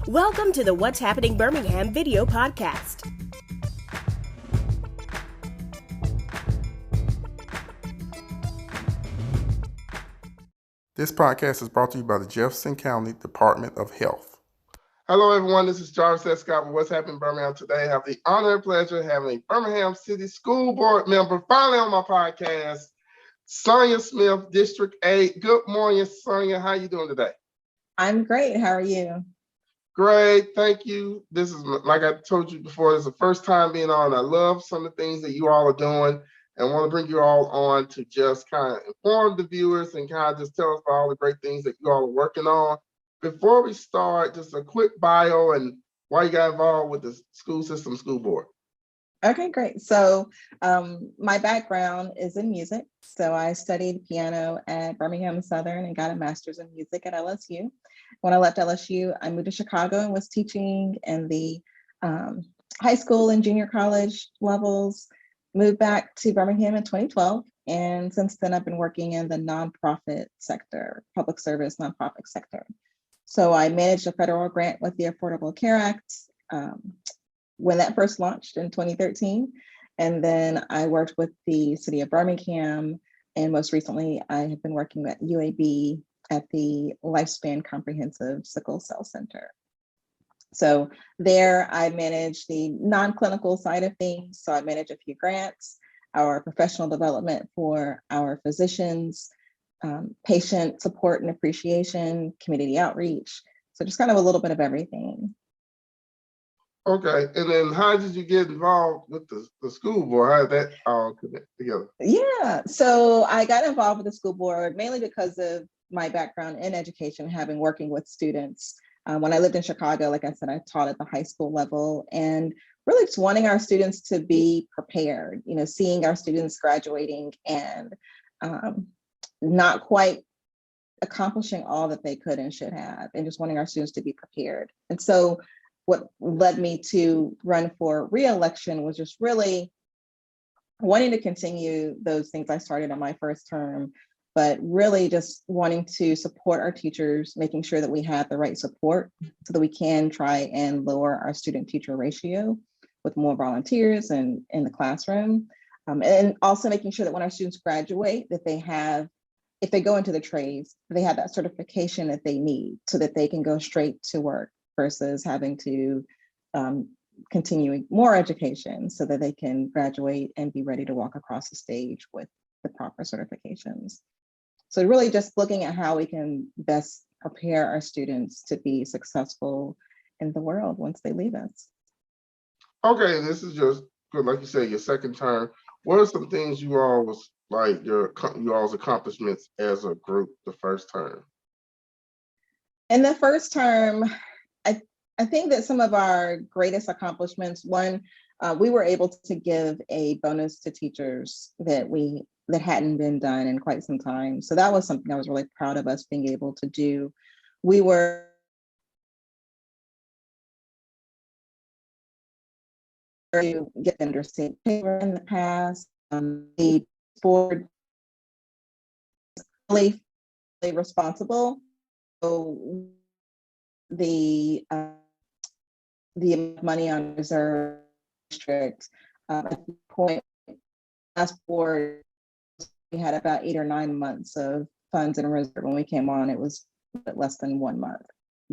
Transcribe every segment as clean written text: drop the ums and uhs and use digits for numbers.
Welcome to the What's Happening Birmingham video podcast. This podcast is brought to you by the Jefferson County Department of Health. Hello, everyone. This is Jarvis S. Scott with What's Happening Birmingham. Today, I have the honor and pleasure of having a Birmingham City School Board member finally on my podcast, Sonja Smith, District 8. Good morning, Sonja. How are you doing today? I'm great. How are you? Great. Thank you. This is, like I told you before, this is the first time being on. I love some of the things that you all are doing and want to bring you all on to just kind of inform the viewers and kind of just tell us about all the great things that you all are working on. Before we start, just a quick bio and why you got involved with the school system school board. Okay, great. So my background is in music. So I studied piano at Birmingham Southern and got a master's in music at LSU. When I left LSU, I moved to Chicago and was teaching in the high school and junior college levels, moved back to Birmingham in 2012. And since then, I've been working in the nonprofit sector, public service nonprofit sector. So I managed a federal grant with the Affordable Care Act when that first launched in 2013. And then I worked with the city of Birmingham. And most recently, I have been working at UAB at the Lifespan Comprehensive Sickle Cell Center. So there I manage the non-clinical side of things. So I manage a few grants, our professional development for our physicians, patient support and appreciation, community outreach. So just kind of a little bit of everything. Okay, and then how did you get involved with the school board? How did that all connect together? Yeah, so I got involved with the school board mainly because of my background in education, having working with students. When I lived in Chicago, like I said, I taught at the high school level and really just wanting our students to be prepared, seeing our students graduating and not quite accomplishing all that they could and should have, and just wanting our students to be prepared. And so what led me to run for re-election was just really wanting to continue those things I started on my first term, but really just wanting to support our teachers, making sure that we have the right support so that we can try and lower our student-teacher ratio with more volunteers in the classroom. And also making sure that when our students graduate, that they have, if they go into the trades, they have that certification that they need so that they can go straight to work versus having to continue more education so that they can graduate and be ready to walk across the stage with the proper certifications. So really just looking at how we can best prepare our students to be successful in the world once they leave us. Okay, this is just good, like you said, your second term. What are some things you all was like you all's accomplishments as a group the first term? In the first term, I think that some of our greatest accomplishments, one, we were able to give a bonus to teachers that hadn't been done in quite some time. So that was something I was really proud of us being able to do. We were to get interstate paper in the past. The board really responsible. So the money on reserve district at the point last board, we had about 8 or 9 months of funds in reserve. When we came on, it was less than 1 month,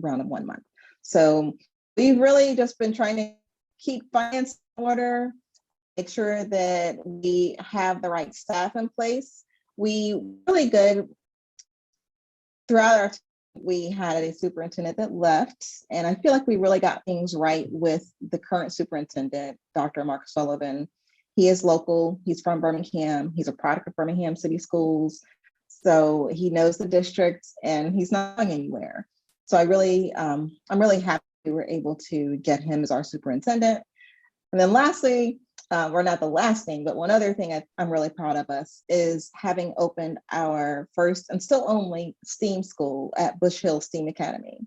around 1 month. So we've really just been trying to keep finance in order, make sure that we have the right staff in place. We really good throughout our we had a superintendent that left, and I feel like we really got things right with the current superintendent, Dr. Mark Sullivan. He is local, he's from Birmingham, he's a product of Birmingham City Schools, so he knows the district and he's not going anywhere. So I'm really happy we were able to get him as our superintendent. And then lastly, or not the last thing, but one other thing I'm really proud of us is having opened our first and still only STEAM school at Bush Hill STEAM Academy.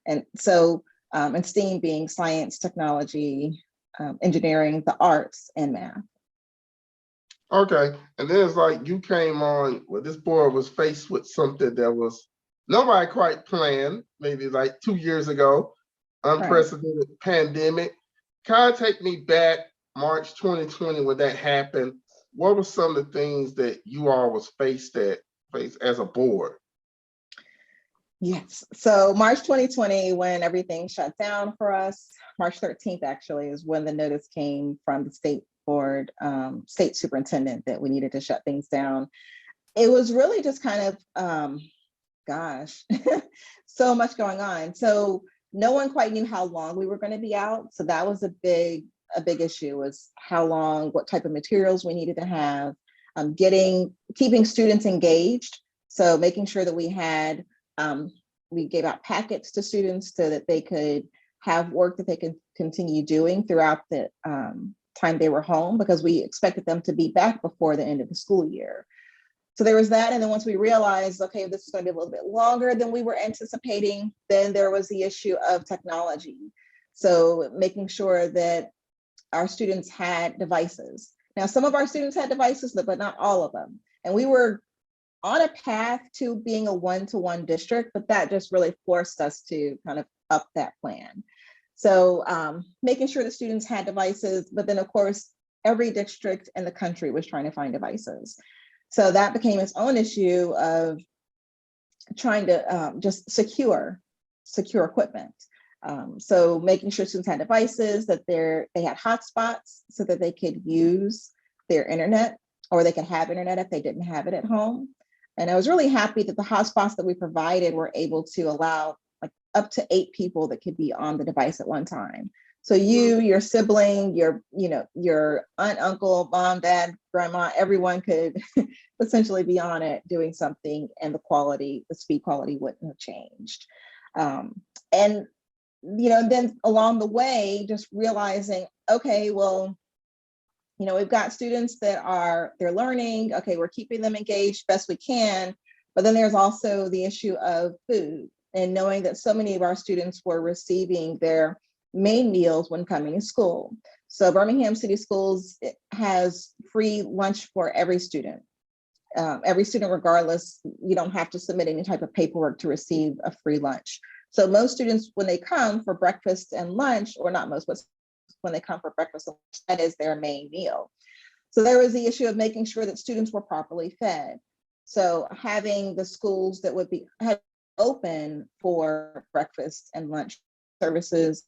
And so, and STEAM being science, technology, engineering, the arts, and math. Okay, and then it's like you came on, well, this board was faced with something that was nobody quite planned, maybe like 2 years ago. unprecedented pandemic. Kind of take me back March 2020 when that happened. What were some of the things that you all was faced as a board? Yes. So March 2020, when everything shut down for us, March 13th actually is when the notice came from the state board, state superintendent, that we needed to shut things down. It was really just kind of, gosh, so much going on. So no one quite knew how long we were going to be out. So that was a big issue, was how long, what type of materials we needed to have, keeping students engaged. So making sure that we gave out packets to students so that they could have work that they could continue doing throughout the time they were home, because we expected them to be back before the end of the school year. So there was that. And then once we realized, okay, this is going to be a little bit longer than we were anticipating, then there was the issue of technology. So making sure that our students had devices. Now, some of our students had devices, but not all of them. And we were on a path to being a one-to-one district, but that just really forced us to kind of up that plan. So making sure the students had devices, but then of course, every district in the country was trying to find devices. So that became its own issue of trying to just secure equipment. So making sure students had devices, that they had hotspots so that they could use their internet, or they could have internet if they didn't have it at home. And I was really happy that the hotspots that we provided were able to allow like up to 8 people that could be on the device at one time. So you, your sibling, your aunt, uncle, mom, dad, grandma, everyone could essentially be on it doing something, and the speed quality wouldn't have changed. And then along the way, just realizing, okay, well, we've got students they're learning, okay, we're keeping them engaged best we can, but then there's also the issue of food, and knowing that so many of our students were receiving their main meals when coming to school. So Birmingham City Schools has free lunch for every student. Regardless, you don't have to submit any type of paperwork to receive a free lunch. So most students, when they come for breakfast and lunch, or not most, but when they come for breakfast, that is their main meal. So there was the issue of making sure that students were properly fed. So having the schools that had open for breakfast and lunch services,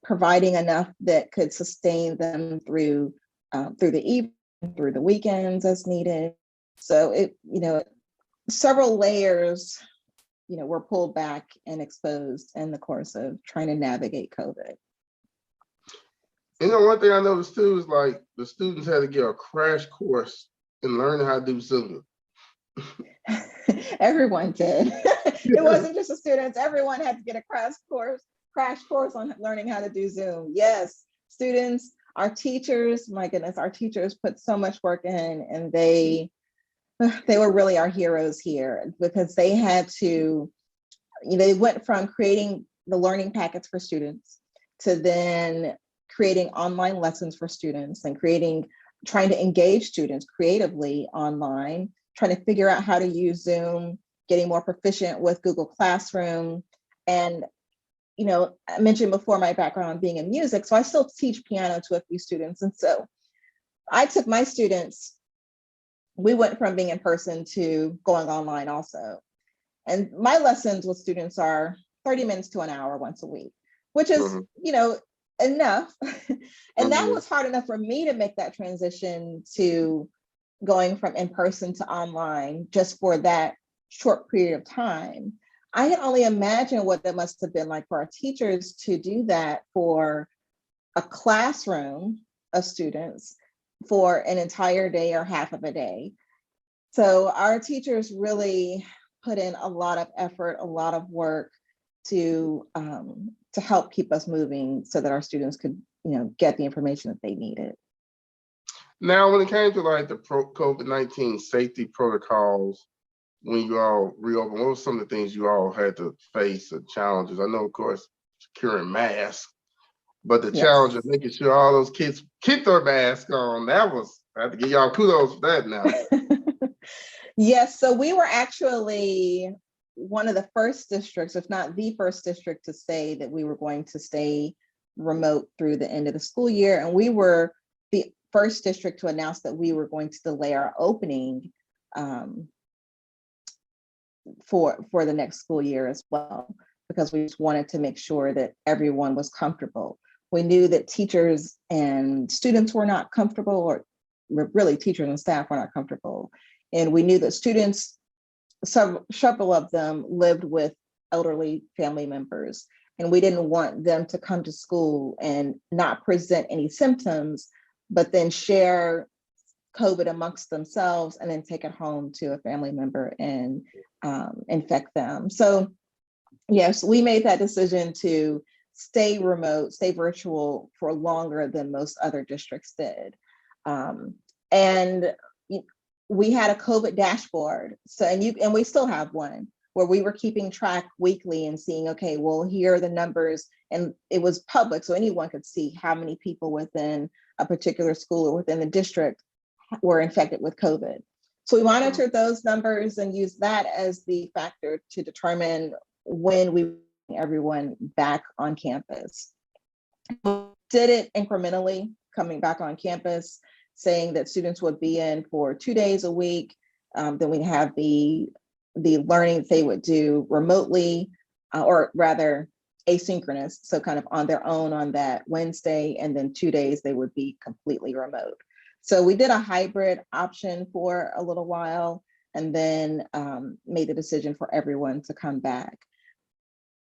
providing enough that could sustain them through the evening, through the weekends as needed. So several layers, were pulled back and exposed in the course of trying to navigate COVID. One thing I noticed too is like the students had to get a crash course in learning how to do Zoom. Everyone did. It wasn't just the students. Everyone had to get a crash course on learning how to do Zoom. Yes, students, our teachers, my goodness, our teachers put so much work in, and they were really our heroes here, because they had to, they went from creating the learning packets for students to then creating online lessons for students, and trying to engage students creatively online, trying to figure out how to use Zoom, getting more proficient with Google Classroom. And, I mentioned before my background being in music, so I still teach piano to a few students. And so I took my students, we went from being in person to going online also. And my lessons with students are 30 minutes to an hour once a week, which is, enough. And that was hard enough for me to make that transition to going from in person to online just for that short period of time. I can only imagine what it must have been like for our teachers to do that for a classroom of students for an entire day or half of a day. So our teachers really put in a lot of effort, a lot of work to help keep us moving so that our students could, get the information that they needed. Now, when it came to like the COVID-19 safety protocols, when you all reopened, what were some of the things you all had to face, the challenges? I know, of course, securing masks, but the challenge of making sure all those kids keep their masks on, I have to give y'all kudos for that now. Yes, so we were actually one of the first districts, if not the first district, to say that we were going to stay remote through the end of the school year. And we were the first district to announce that we were going to delay our opening for the next school year as well, because we just wanted to make sure that everyone was comfortable. We knew that teachers and students were not comfortable, or really teachers and staff were not comfortable. And we knew that students, several of them lived with elderly family members, and we didn't want them to come to school and not present any symptoms, but then share COVID amongst themselves and then take it home to a family member and infect them. So yes, we made that decision to stay remote, stay virtual for longer than most other districts did. And we had a COVID dashboard. So, and we still have one where we were keeping track weekly and seeing, okay, well, here are the numbers, and it was public, so anyone could see how many people within a particular school or within the district were infected with COVID. So we monitored those numbers and used that as the factor to determine when we bring everyone back on campus. We did it incrementally, coming back on campus, saying that students would be in for 2 days a week. Then we'd have the learning they would do remotely, or rather asynchronous, so kind of on their own on that Wednesday, and then 2 days they would be completely remote. So we did a hybrid option for a little while, and then made the decision for everyone to come back.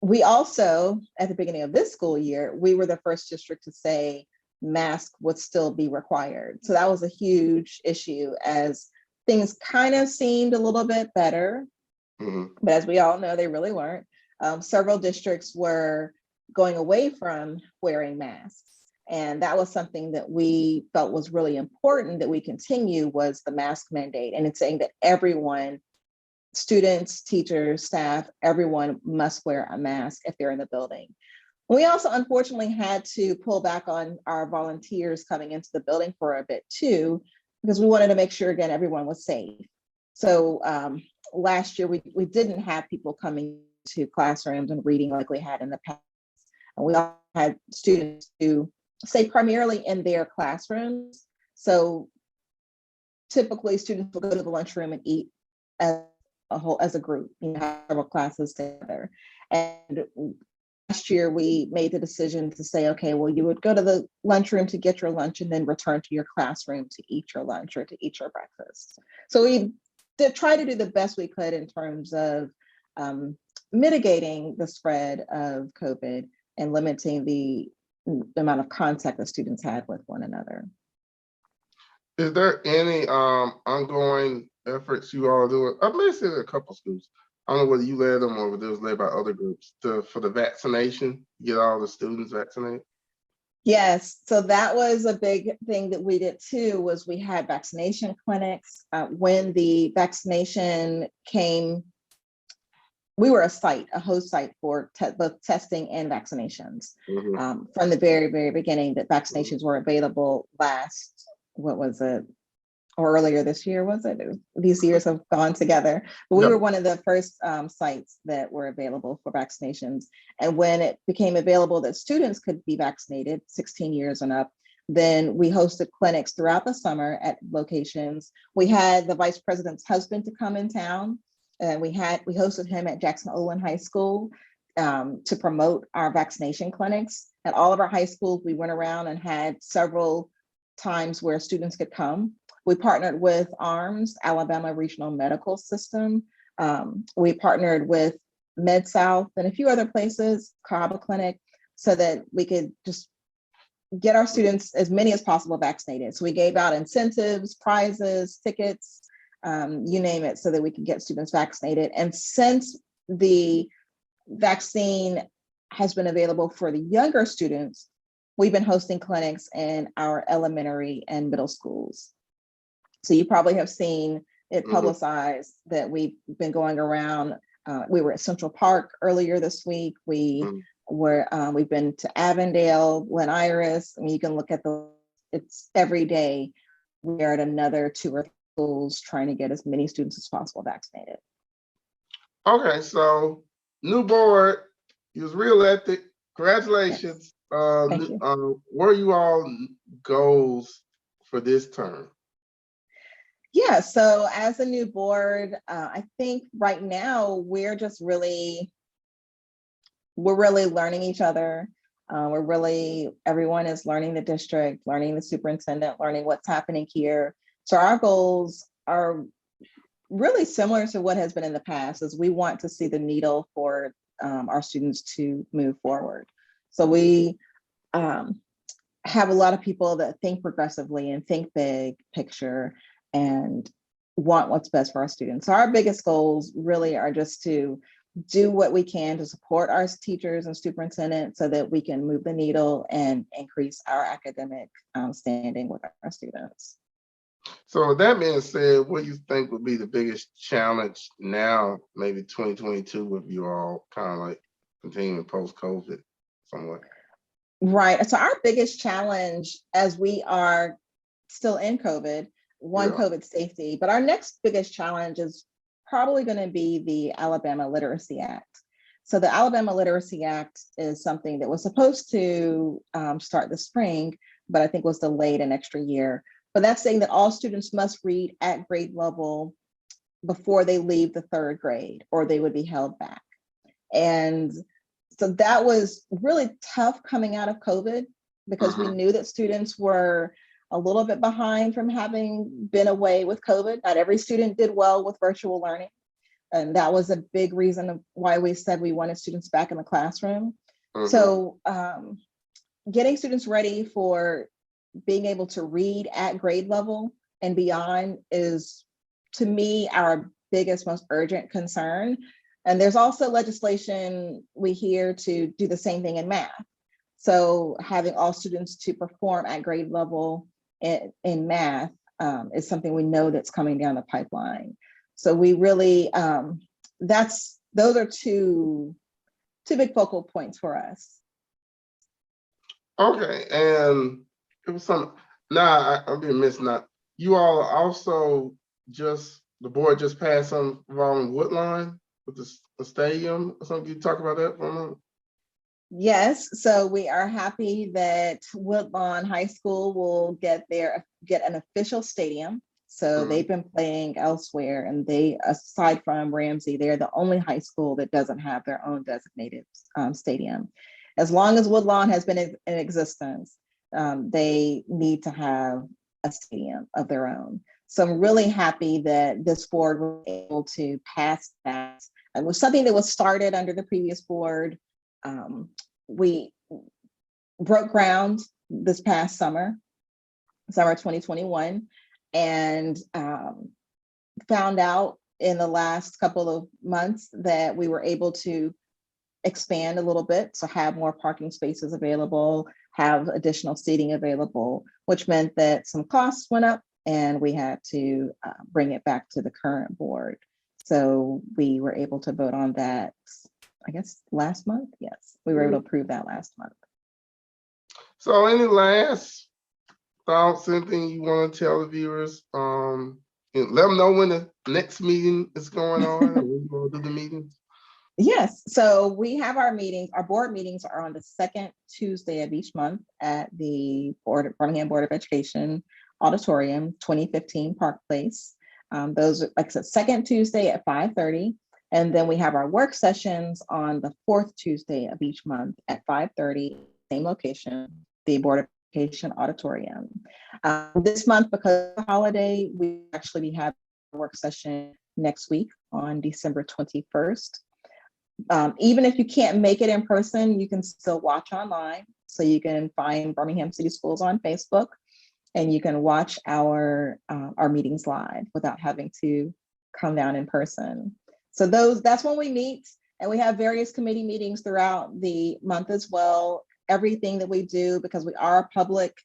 We also, at the beginning of this school year, we were the first district to say masks would still be required. So that was a huge issue, as things kind of seemed a little bit better, but as we all know, they really weren't. Several districts were going away from wearing masks. And that was something that we felt was really important that we continue, was the mask mandate. And it's saying that everyone, students, teachers, staff, everyone must wear a mask if they're in the building. We also unfortunately had to pull back on our volunteers coming into the building for a bit too, because we wanted to make sure, again, everyone was safe. So last year, we didn't have people coming to classrooms and reading like we had in the past. And we all had students who stay primarily in their classrooms. So typically students will go to the lunchroom and eat as a group, have several classes together. And last year we made the decision to say, okay, well, you would go to the lunchroom to get your lunch and then return to your classroom to eat your lunch or to eat your breakfast. So we did try to do the best we could in terms of mitigating the spread of COVID and limiting the amount of contact that students had with one another. Is there any ongoing efforts you all are doing? I may say a couple schools. I don't know whether you led them or whether it was led by other groups for the vaccination, get all the students vaccinated. Yes, so that was a big thing that we did too, was we had vaccination clinics. When the vaccination came, we were a host site for both testing and vaccinations. From the very, very beginning, that vaccinations were available earlier this year, was it? These years have gone together. But we were one of the first sites that were available for vaccinations. And when it became available that students could be vaccinated, 16 years and up, then we hosted clinics throughout the summer at locations. We had the vice president's husband to come in town, and we hosted him at Jackson Olin High School to promote our vaccination clinics. At all of our high schools, we went around and had several times where students could come. We partnered with ARMS, Alabama Regional Medical System. We partnered with Mid-South and a few other places, Cahaba Clinic, so that we could just get our students, as many as possible, vaccinated. So we gave out incentives, prizes, tickets, you name it, so that we could get students vaccinated. And since the vaccine has been available for the younger students, we've been hosting clinics in our elementary and middle schools. So you probably have seen it publicized that we've been going around. We were at Central Park earlier this week. We've been to Avondale, Glen Iris. I mean, you can look at it's every day. We're at another 2 or 3 schools trying to get as many students as possible vaccinated. Okay, so new board, you was reelected. Yes, Congratulations. thank you. What are you all goals for this term? Yeah, so as a new board, I think right now we're really learning each other. Everyone is learning the district, learning the superintendent, learning what's happening here. So our goals are really similar to what has been in the past, is we want to see the needle for our students to move forward. So we um, have a lot of people that think progressively and think big picture and want what's best for our students. So our biggest goals really are just to do what we can to support our teachers and superintendents so that we can move the needle and increase our academic standing with our students. So with that being said, what do you think would be the biggest challenge now, maybe 2022, with you all kind of like continuing post-COVID somewhat? Right. So our biggest challenge, as we are still in COVID, Yeah. COVID safety, but our next biggest challenge is probably going to be the Alabama Literacy Act. So the Alabama Literacy Act is something that was supposed to start this spring, but I think was delayed an extra year. But that's saying that all students must read at grade level before they leave the third grade, or they would be held back. And so that was really tough coming out of COVID, because we knew that students were a little bit behind from having been away with COVID. Not every student did well with virtual learning. And that was a big reason of why we said we wanted students back in the classroom. So getting students ready for being able to read at grade level and beyond is, to me, our biggest, most urgent concern. And there's also legislation we hear to do the same thing in math. So having all students to perform at grade level in math is something we know that's coming down the pipeline. So we really, those are two big focal points for us. Okay, and it was some. Nah, I'm being missed. Not you all also the board just passed some involving Woodlawn with the stadium or something. Can you talk about that for a moment? Yes, so we are happy that Woodlawn High School will get an official stadium. So they've been playing elsewhere, and they, aside from Ramsey, they're the only high school that doesn't have their own designated stadium. As long as Woodlawn has been in existence, they need to have a stadium of their own. So I'm really happy that this board was able to pass that. It was something that was started under the previous board. We broke ground this past summer 2021, and found out in the last couple of months that we were able to expand a little bit, so have more parking spaces available, have additional seating available, which meant that some costs went up and we had to bring it back to the current board. So we were able to vote on that, I guess, last month. Yes, we were able to approve that last month. So any last thoughts, anything you want to tell the viewers? Let them know when the next meeting is going on and when you will do the meetings. Yes, so we have our meetings. Our board meetings are on the second Tuesday of each month at the Birmingham Board of Education Auditorium, 2015 Park Place. Those are, like I said, second Tuesday at 5:30. And then we have our work sessions on the fourth Tuesday of each month at 5:30, same location, the Board of Education Auditorium. This month, because of the holiday, we actually have a work session next week on December 21st. Even if you can't make it in person, you can still watch online. So you can find Birmingham City Schools on Facebook, and you can watch our meetings live without having to come down in person. So that's when we meet, and we have various committee meetings throughout the month as well. Everything that we do, because we are a public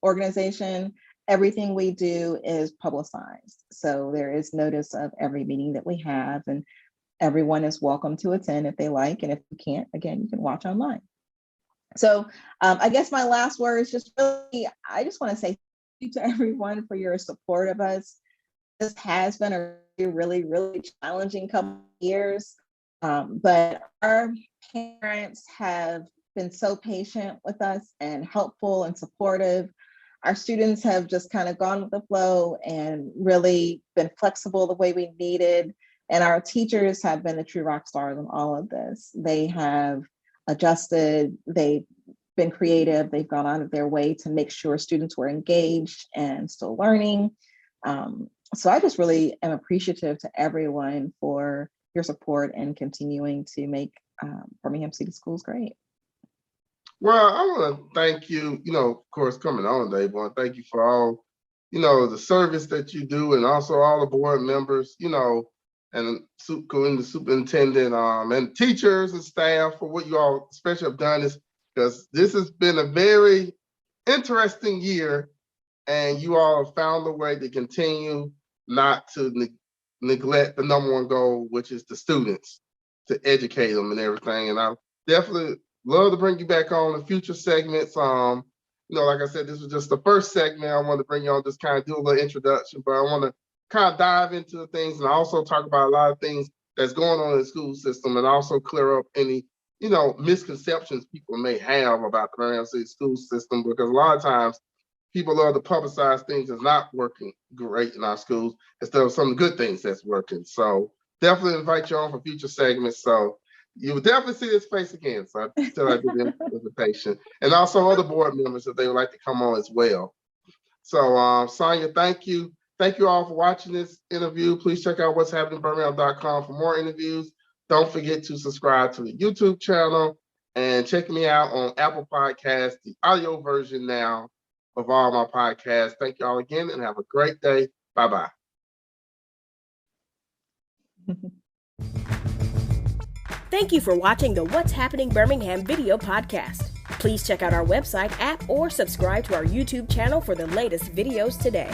organization, everything we do is publicized. So there is notice of every meeting that we have, and everyone is welcome to attend if they like. And if you can't, again, you can watch online. So I guess my last word is just really, I just want to say thank you to everyone for your support of us. This has been a really, really challenging couple of years. But our parents have been so patient with us and helpful and supportive. Our students have just kind of gone with the flow and really been flexible the way we needed. And our teachers have been the true rock stars in all of this. They have adjusted, they've been creative, they've gone out of their way to make sure students were engaged and still learning. So I just really am appreciative to everyone for your support and continuing to make Birmingham City Schools great. Well, I want to thank you, of course, coming on today. I want to thank you for all, the service that you do, and also all the board members, and including the superintendent, and teachers and staff for what you all especially have done, is because this has been a very interesting year, and you all have found a way to continue not to neglect the number one goal, which is the students, to educate them and everything. And I definitely love to bring you back on in future segments. Like I said, this was just the first segment. I want to bring you on, just kind of do a little introduction, but I want to kind of dive into the things and also talk about a lot of things that's going on in the school system, and also clear up any, misconceptions people may have about the Birmingham City school system, because a lot of times people love to publicize things that's not working great in our schools instead of some good things that's working. So definitely invite you on for future segments. So you will definitely see this face again. So I did the invitation, and also other board members if they would like to come on as well. So Sonja, thank you. Thank you all for watching this interview. Please check out what's happening Birmingham.com for more interviews. Don't forget to subscribe to the YouTube channel and check me out on Apple Podcasts, the audio version now of all my podcasts. Thank you all again and have a great day. Bye-bye. Thank you for watching the What's Happening Birmingham video podcast. Please check out our website, app, or subscribe to our YouTube channel for the latest videos today.